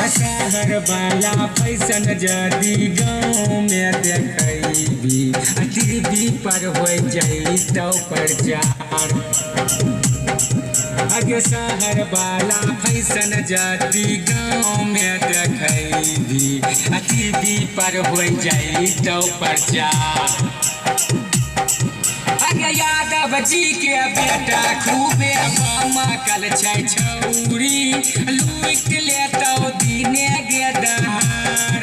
शहर वाला फैशन जदी गाँव में देखी टीवी पर हो जैतौ प्रचार। अगे शहर वाला फैशन जदी गाँव में देखी टीवी पर हो जैतौ प्रचार। यादव जी के बेटा खूबे कल छौरी लूट लेतौ दिने गे दहार।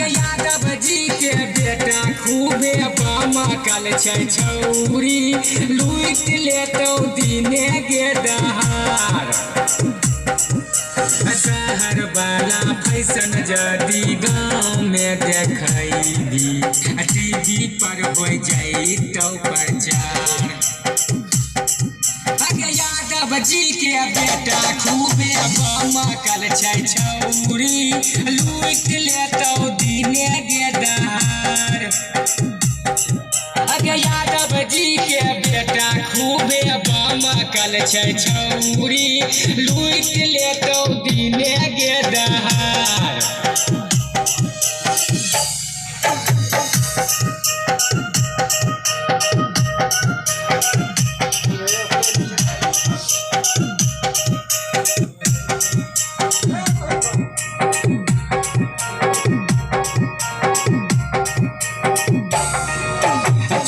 यादव जी के बेटा खूबे कल छौरी लूट लेतौ दिने गे दहार। शहर वाला फैशन जदी गाँव में देखी टीवी पर हो जैतौ प्रचार। यादव जी के बेटा खूबे कल छौरी लूट लेतौ दिने गे दहार। यादव जी के बेटा खूबे कल छौरी लूट लेतौ दिने गे दहार।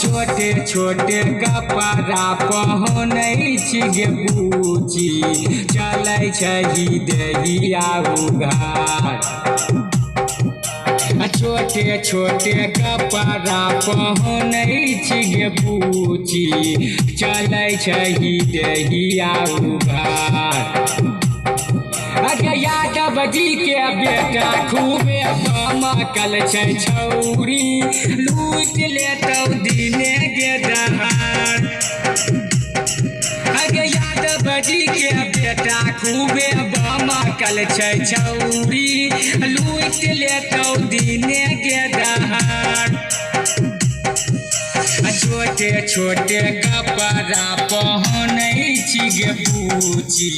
छोटे छोटे कपड़ा पहनै गे बूची चलै छही देहिया उघार। छोटे छोटे कपड़ा पहनै गे बूची चलै छही देहिया उघार। यादव जी के बेटा खूबे कल छौरी लूट लेतौ दिने गे दहार। यादव जी के बेटा खूबे कल छौरी लूट लेतौ दिने गे दहार। छोटे छोटे कपड़ा पहनै गे बूची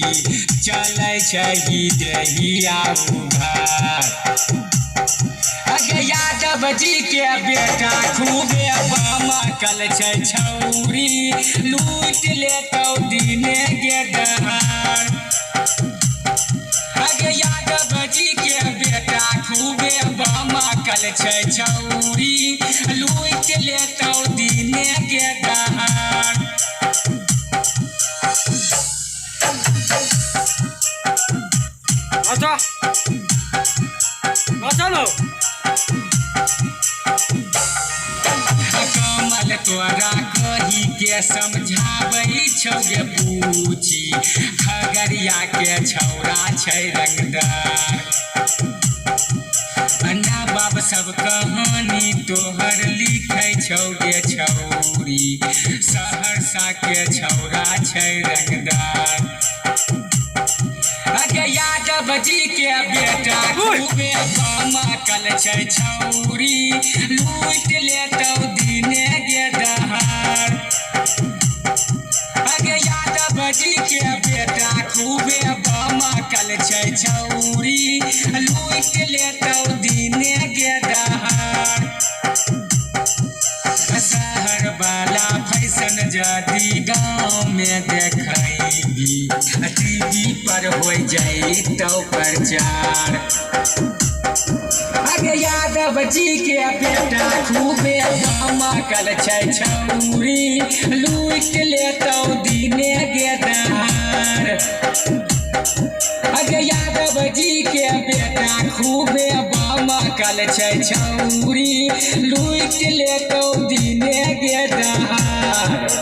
चलै छही देहिया उघार। यादव जी के बेटा खूबे कल छौरी लूट लेतौ दिने गे दहार। यादव जी के बेटा खूबे कल छौरी लूट लेतौ दिने गे दहार। कमल तोरा कही के समझाबै छौ गे बूची खगड़िया के छौरा छै रंगदार। अन्ना बाप सब कहानी तोहर लिखै छौ गे छौरी सहरसा के छौरा छै रंगदार। यादव जी के बेटा खूबे कल छौरी लूट लेतौ दिने गे दहार। यादव जी के बेटा खूबे कल छौरी लूट लेतौ दिने गे दहार। शहर वाला फैशन जदी गाँव में देखी टीवी पर हो जैतौ प्रचार। यादव जी के बेटा खूबे कल छौरी लूट लेतौ दिने गे दहार। यादव जी के बेटा खूबे कल छौरी लूट लेतौ दिने गे दहार।